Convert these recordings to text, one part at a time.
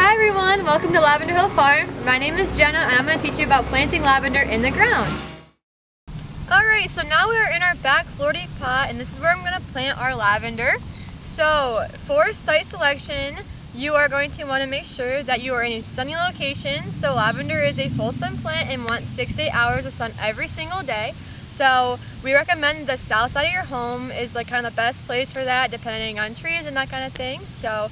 Hi everyone, welcome to Lavender Hill Farm. My name is Jenna and I'm going to teach you about planting lavender in the ground. Alright, so now we are in our back Florida pot and this is where I'm going to plant our lavender. So for site selection, you are going to want to make sure that you are in a sunny location. So lavender is a full sun plant and wants 6 to 8 hours of sun every single day. So we recommend the south side of your home is like kind of the best place for that, depending on trees and that kind of thing. So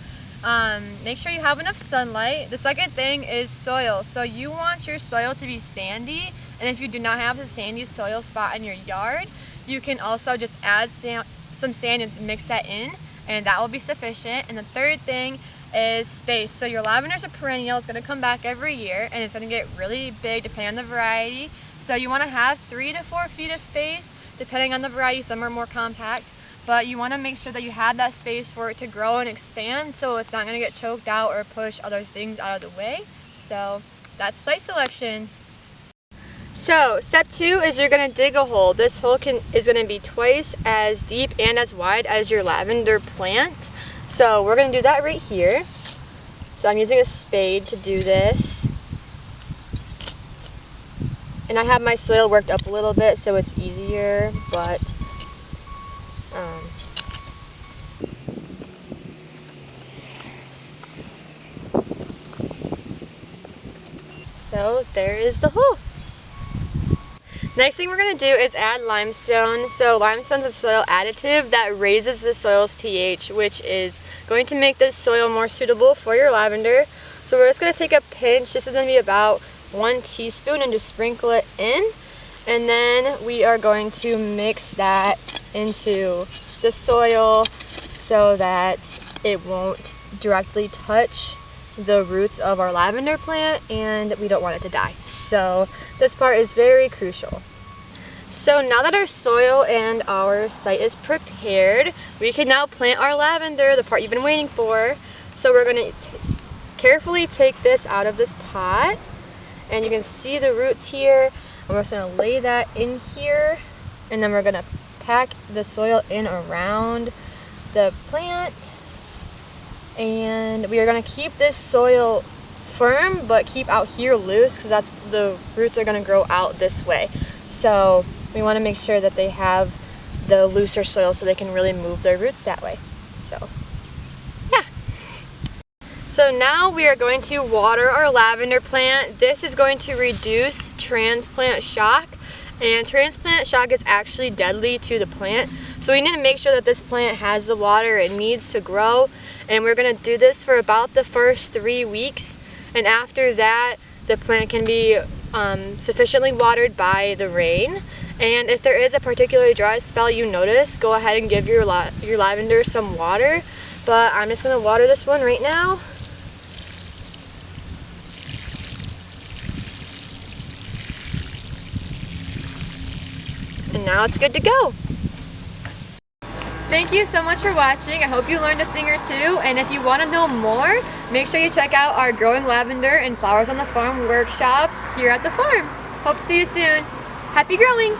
make sure you have enough sunlight. The second thing is soil. So you want your soil to be sandy, and if you do not have a sandy soil spot in your yard, you can also just add some sand and mix that in, and that will be sufficient. And the third thing is space. So your lavender is a perennial. It's going to come back every year, and it's going to get really big depending on the variety. So you want to have 3 to 4 feet of space, depending on the variety. Some are more compact, but you want to make sure that you have that space for it to grow and expand so it's not going to get choked out or push other things out of the way. So that's site selection. So step 2 is you're going to dig a hole. This hole is going to be twice as deep and as wide as your lavender plant. So we're going to do that right here. So I'm using a spade to do this. And I have my soil worked up a little bit so it's easier, but so there is the hole. Next thing we're going to do is add limestone. So limestone is a soil additive that raises the soil's pH, which is going to make this soil more suitable for your lavender. So we're just going to take a pinch. This is going to be about 1 teaspoon and just sprinkle it in, and then we are going to mix that into the soil so that it won't directly touch the roots of our lavender plant, and we don't want it to die. So this part is very crucial. So now that our soil and our site is prepared, we can now plant our lavender, the part you've been waiting for. So we're going to carefully take this out of this pot. And you can see the roots here. I'm just going to lay that in here, and then we're going to pack the soil in around the plant. And we are going to keep this soil firm, but keep out here loose because the roots are going to grow out this way. So we want to make sure that they have the looser soil so they can really move their roots that way. So So now we are going to water our lavender plant. This is going to reduce transplant shock, and transplant shock is actually deadly to the plant. So we need to make sure that this plant has the water it needs to grow, and we're going to do this for about the first 3 weeks, and after that the plant can be sufficiently watered by the rain. And if there is a particularly dry spell you notice, go ahead and give your lavender some water, but I'm just going to water this one right now. And now it's good to go. Thank you so much for watching. I hope you learned a thing or two, and if you want to know more, make sure you check out our Growing Lavender and Flowers on the Farm workshops here at the farm. Hope to see you soon. Happy growing!